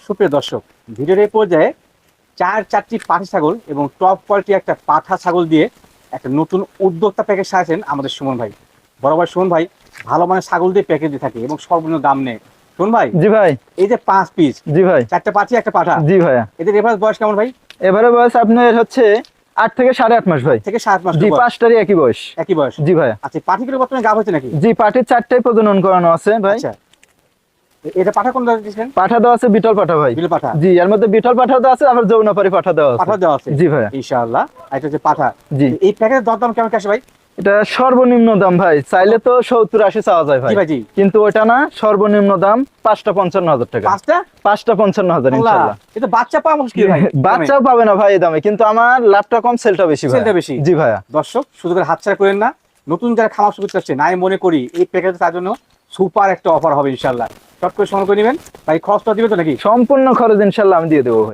সুপ্রিয় দর্শক, ভিডিওর এই পর্যায়ে চারটি পাঠা ছাগল এবং টপ কোয়ালিটি একটা পাঠা ছাগল দিয়ে একটা নতুন উদ্যোক্তা প্যাকেজ সাজাচ্ছেন আমাদের সুমন ভাই। বরাবর সুমন ভাই ভালো মানের ছাগল দিয়ে প্যাকেজ দিয়ে থাকে এবং সর্বনিম্ন দাম নেই। সুমন ভাই, জি ভাই। এই যে 5 পিস, জি ভাই। 4টা পাঠি একটা পাঠা, জি ভাইয়া। এদের এভারেজ বয়স কেমন ভাই? এবারে বয়স আপনার হচ্ছে 8 থেকে 8.5 মাস ভাই। থেকে 7 মাস জি, বয়স। পাঁচটারই একই বয়স। একই বয়স। জি ভাইয়া। আচ্ছা, পাঠিগুলো বর্তমানে গাব হচ্ছে নাকি? জি, পাটির 4টাই প্রজনন করানো আছে ভাই। আচ্ছা, এটা পাঠা কোন দাম দিয়েছেন? পাঠা দেওয়া আছে বিটল পাঠা ভাই। বিল পাঠা। জি, এর মধ্যে বিটল পাঠা দেওয়া আছে, আবার যৌনাপারি পাঠা দেওয়া আছে। পাঠা দেওয়া আছে। জি ভাইয়া। ইনশাআল্লাহ। আর এটা হচ্ছে পাঠা। জি। এই প্যাকেজের দরদাম কেমন আসে ভাই? এটা সর্বনিম্ন দাম ভাই, চাইলে তো 70-80 চাওয়া যায় ভাই। জি ভাই, জি। কিন্তু ওটা না, সর্বনিম্ন দাম 5টা 55,000 টাকা। 5টা 55,000 ইনশাআল্লাহ। এটা বাচ্চা পাওয়া মুশকিল ভাই। বাচ্চাও পাবে না ভাই এই দামে, কিন্তু আমার লাভটা কম, সেলটা বেশি ভাই। সেলটা বেশি। জি ভাইয়া। দর্শক, সুযোগের হাতছাড়া করেন না। নতুন যারা খামার শুরু করতে চাচ্ছেন, আমি মনে করি এই প্যাকেজ তার জন্য সুপার একটা অফার হবে ইনশাআল্লাহ। চট করে সংগ্রহ করে নেবেন ভাই। খরচটা দিবে তো নাকি? সম্পূর্ণ খরচ ইনশাআল্লাহ আমি দিয়ে দেবো ভাই।